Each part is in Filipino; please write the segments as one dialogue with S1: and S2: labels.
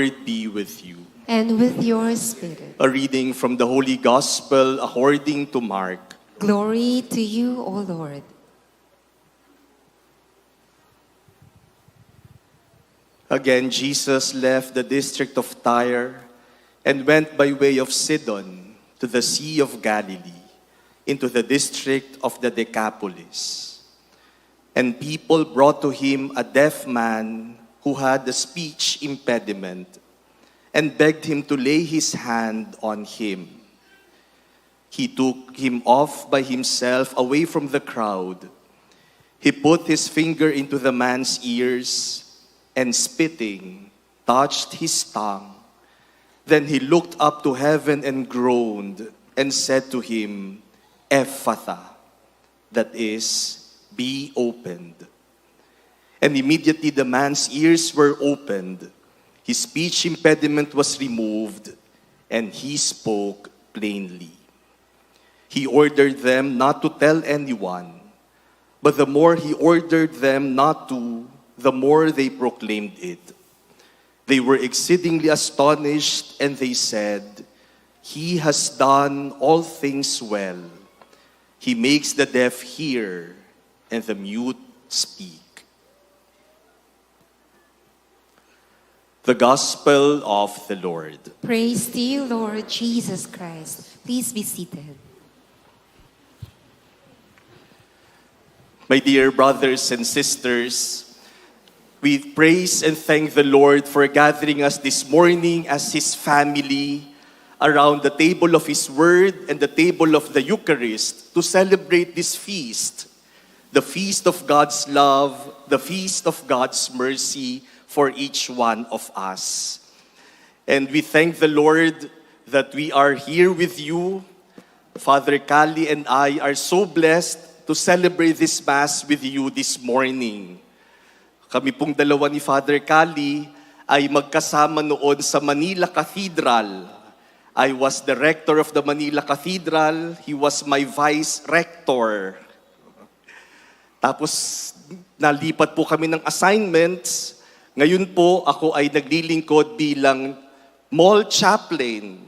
S1: Lord be with you.
S2: And with your spirit.
S1: A reading from the Holy Gospel according to Mark.
S2: Glory to you, O Lord.
S1: Again, Jesus left the district of Tyre and went by way of Sidon to the Sea of Galilee, into the district of the Decapolis. And people brought to him a deaf man who had a speech impediment, and begged him to lay his hand on him. He took him off by himself away from the crowd. He put his finger into the man's ears, and spitting, touched his tongue. Then he looked up to heaven and groaned, and said to him, Ephphatha, that is, be opened. And immediately the man's ears were opened, his speech impediment was removed, and he spoke plainly. He ordered them not to tell anyone, but the more he ordered them not to, the more they proclaimed it. They were exceedingly astonished, and they said, He has done all things well. He makes the deaf hear, and the mute speak. The Gospel of the Lord.
S2: Praise to you, Lord Jesus Christ. Please be seated.
S1: My dear brothers and sisters, we praise and thank the Lord for gathering us this morning as His family around the table of His Word and the table of the Eucharist to celebrate this feast, the feast of God's love, the feast of God's mercy for each one of us. And we thank the Lord that we are here with you. Father Kali and I are so blessed to celebrate this Mass with you this morning. Kami pong dalawa ni Father Kali ay magkasama noon sa Manila Cathedral. I was the rector of the Manila Cathedral. He was my vice rector. Tapos nalipat po kami ng assignments. Ngayon po ako ay naglilingkod bilang mall chaplain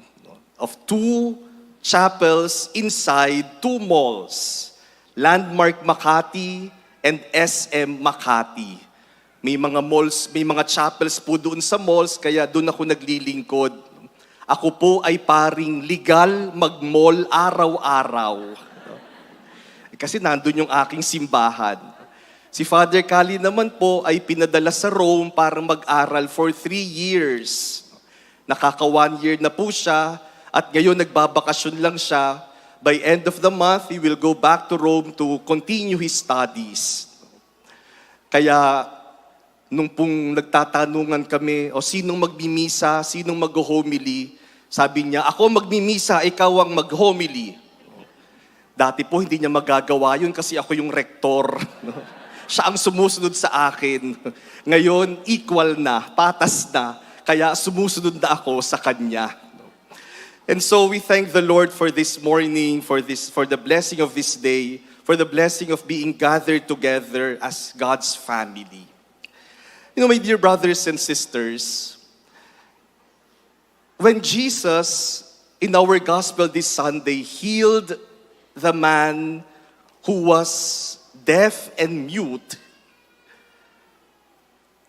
S1: of 2 chapels inside 2 malls. Landmark Makati and SM Makati. May mga malls, may mga chapels po doon sa malls, kaya doon ako naglilingkod. Ako po ay paring legal mag-mall araw-araw. Kasi nandun yung aking simbahan. Si Father Kali naman po ay pinadala sa Rome para mag-aral for 3 years. Nakaka 1 year na po siya at ngayon nagbabakasyon lang siya. By end of the month, he will go back to Rome to continue his studies. Kaya nung pong nagtatanungan kami, o sinong magmimisa, sinong mag-homily, sabi niya, ako magmimisa, ikaw ang mag-homily. Dati po hindi niya magagawa yun kasi ako yung rektor. Siya ang sumusunod sa akin. Ngayon, equal na, patas na, kaya sumusunod na ako sa kanya. And so we thank the Lord for this morning, for the blessing of this day, for the blessing of being gathered together as God's family. You know, my dear brothers and sisters, when Jesus, in our gospel this Sunday, healed the man who was deaf and mute,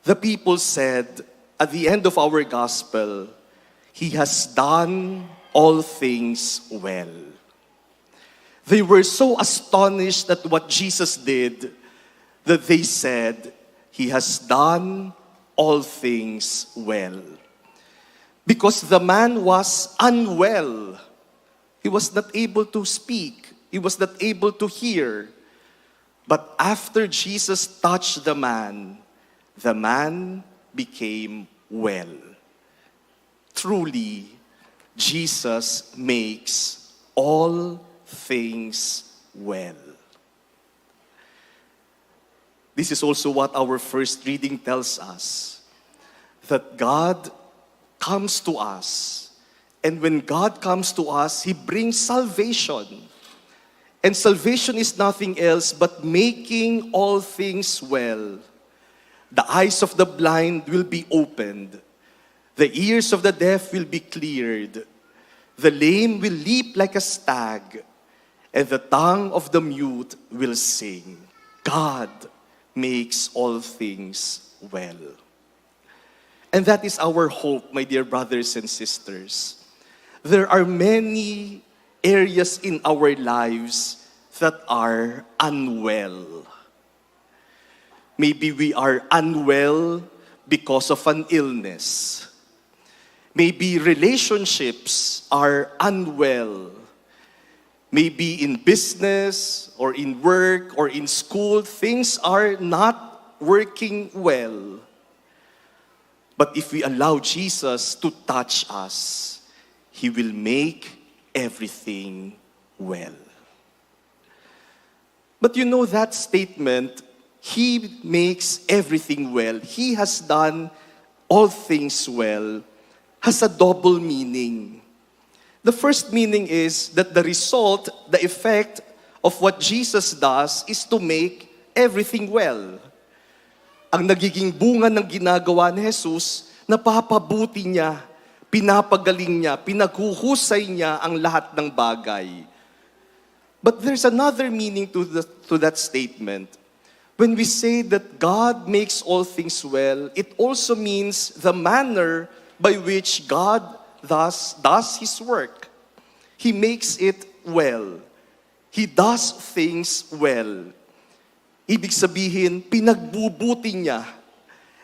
S1: the people said, at the end of our gospel, He has done all things well. They were so astonished at what Jesus did that they said, He has done all things well. Because the man was unwell. He was not able to speak. He was not able to hear. But after Jesus touched the man became well. Truly, Jesus makes all things well. This is also what our first reading tells us, that God comes to us. And when God comes to us, He brings salvation. And salvation is nothing else but making all things well. The eyes of the blind will be opened. The ears of the deaf will be cleared. The lame will leap like a stag, and the tongue of the mute will sing. God makes all things well. And that is our hope, my dear brothers and sisters. There are many areas in our lives that are unwell. Maybe we are unwell because of an illness. Maybe relationships are unwell. Maybe in business or in work or in school, things are not working well. But if we allow Jesus to touch us, He will make everything well. But you know that statement, He makes everything well, He has done all things well, has a double meaning. The first meaning is that the result, the effect of what Jesus does is to make everything well. Ang nagiging bunga ng ginagawa ni Jesus, napapabuti niya, pinapagaling niya, pinaghuhusay niya ang lahat ng bagay. But there's another meaning to that statement. When we say that God makes all things well, it also means the manner by which God does His work. He makes it well. He does things well. Ibig sabihin, pinagbubuti niya,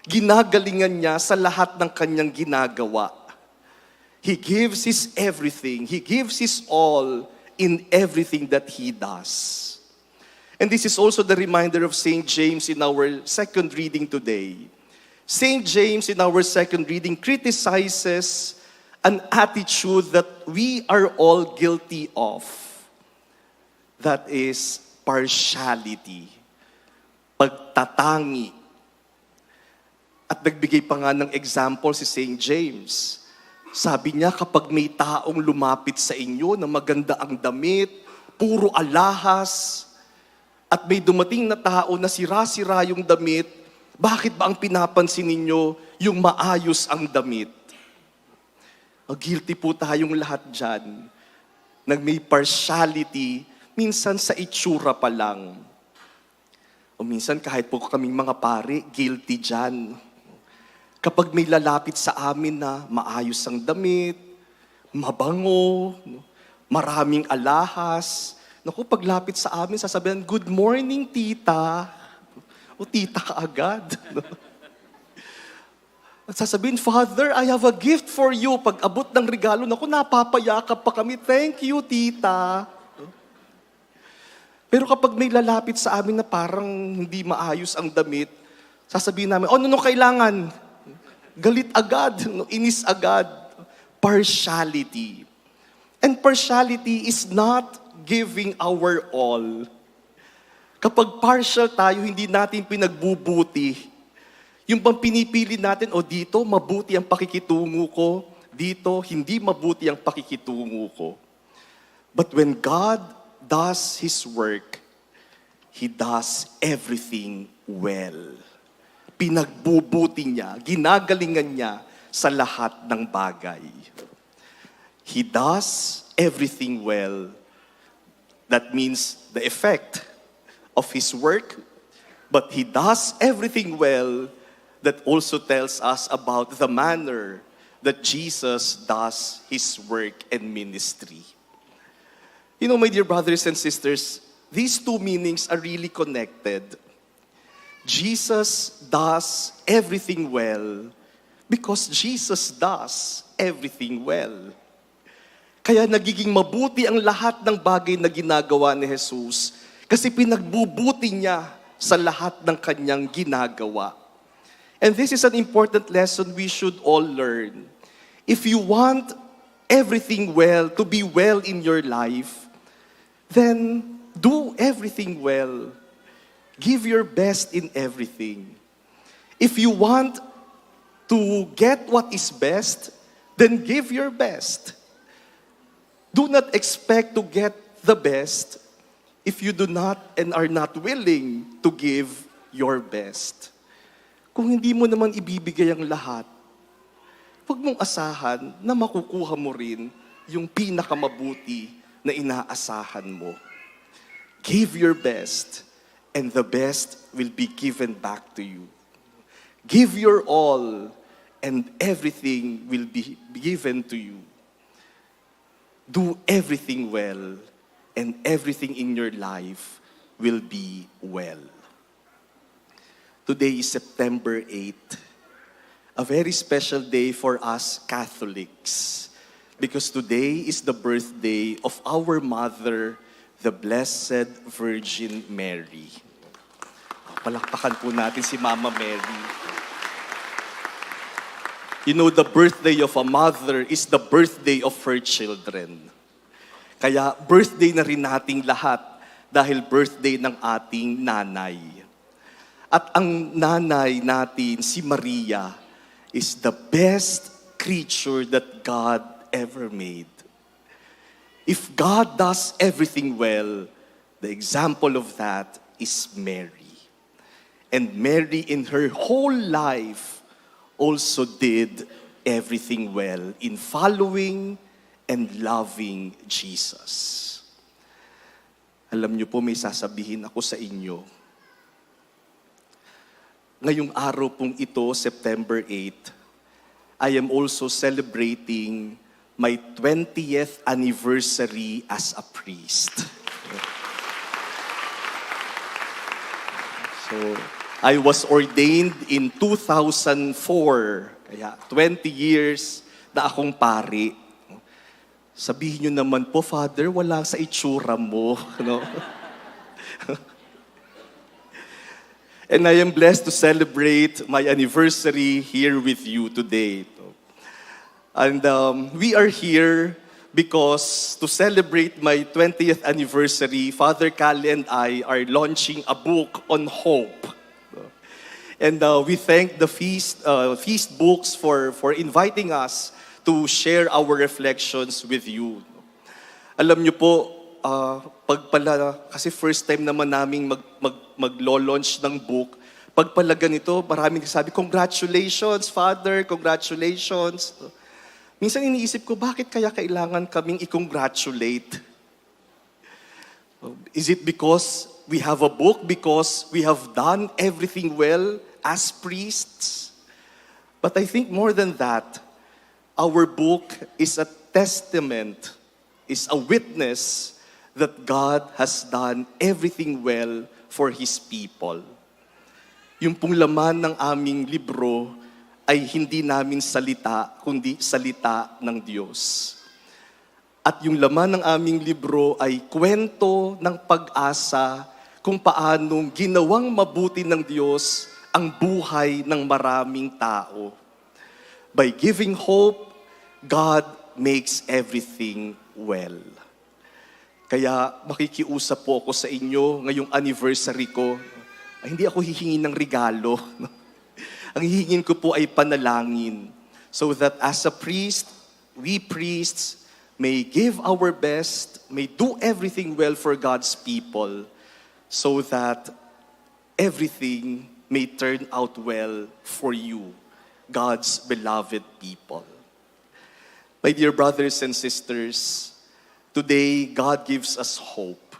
S1: ginagalingan niya sa lahat ng kanyang ginagawa. He gives His everything. He gives His all in everything that He does. And this is also the reminder of St. James in our second reading today. St. James in our second reading criticizes an attitude that we are all guilty of. That is partiality, pagtatangi. At nagbigay pa nga ng example si St. James. Sabi niya, kapag may taong lumapit sa inyo na maganda ang damit, puro alahas, at may dumating na tao na sira-sira yung damit, bakit ba ang pinapansin ninyo yung maayos ang damit? Guilty po tayong lahat dyan. May partiality, minsan sa itsura pa lang. O minsan kahit po kaming mga pare, guilty dyan. Kapag may lalapit sa amin na maayos ang damit, mabango, maraming alahas, naku, paglapit sa amin, sasabihan, "Good morning, tita." O tita ka agad. At sasabihin, "Father, I have a gift for you." Pag abot ng regalo, naku, napapayakap pa kami. "Thank you, tita." Pero kapag may lalapit sa amin na parang hindi maayos ang damit, sasabihin namin, "Oh, ano kailangan?" Galit agad, inis agad. Partiality. And partiality is not giving our all. Kapag partial tayo, hindi natin pinagbubuti. Yung bang pinipili natin, dito mabuti ang pakikitungo ko, dito hindi mabuti ang pakikitungo ko. But when God does His work, He does everything well. Pinagbubuti niya, ginagalingan niya sa lahat ng bagay. He does everything well. That means the effect of His work, but He does everything well. That also tells us about the manner that Jesus does His work and ministry. You know, my dear brothers and sisters, these two meanings are really connected. Jesus does everything well because Jesus does everything well. Kaya nagiging mabuti ang lahat ng bagay na ginagawa ni Jesus kasi pinagbubuti niya sa lahat ng kanyang ginagawa. And this is an important lesson we should all learn. If you want everything well, to be well in your life, then do everything well. Give your best in everything. If you want to get what is best, then give your best. Do not expect to get the best if you do not and are not willing to give your best. Kung hindi mo naman ibibigay ang lahat, huwag mong asahan na makukuha mo rin yung pinakamabuti na inaasahan mo. Give your best, and the best will be given back to you. Give your all, and everything will be given to you. Do everything well, and everything in your life will be well. Today is September 8th, a very special day for us Catholics, because today is the birthday of our mother, the Blessed Virgin Mary. Palakpakan po natin si Mama Mary. You know, the birthday of a mother is the birthday of her children. Kaya birthday na rin nating lahat dahil birthday ng ating nanay. At ang nanay natin, si Maria, is the best creature that God ever made. If God does everything well, the example of that is Mary. And Mary in her whole life also did everything well in following and loving Jesus. Alam niyo po, may sasabihin ako sa inyo. Ngayong araw pong ito, September 8, I am also celebrating my 20th anniversary as a priest. So, I was ordained in 2004. Kaya 20 years na akong pari. Sabihin nyo naman po, Father, wala sa itsura mo. No? And I am blessed to celebrate my anniversary here with you today. And we are here because to celebrate my 20th anniversary, Father Kali and I are launching a book on hope. And we thank the Feast Books for inviting us to share our reflections with you. Alam niyo po, kasi first time naman naming mag-launch ng book, pag pala ganito, maraming sabi, congratulations, Father, congratulations. Minsan iniisip ko, bakit kaya kailangan kaming i-congratulate? Is it because we have a book, because we have done everything well as priests? But I think more than that, our book is a testament, is a witness that God has done everything well for His people. Yung pong laman ng aming libro ay hindi namin salita, kundi salita ng Diyos. At yung laman ng aming libro ay kwento ng pag-asa kung paanong ginawang mabuti ng Diyos ang buhay ng maraming tao. By giving hope, God makes everything well. Kaya makikiusap po ako sa inyo ngayong anniversary ko. Ay, hindi ako hihingi ng regalo. Ang hihingin ko po ay panalangin. So that as a priest, we priests may give our best, may do everything well for God's people, so that everything may turn out well for you, God's beloved people. My dear brothers and sisters, today, God gives us hope.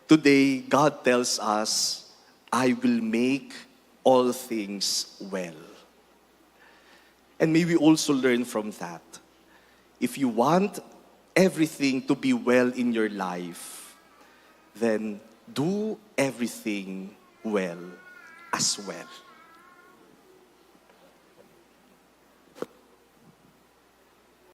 S1: Today, God tells us, I will make all things well. And may we also learn from that. If you want everything to be well in your life, then do everything well as well.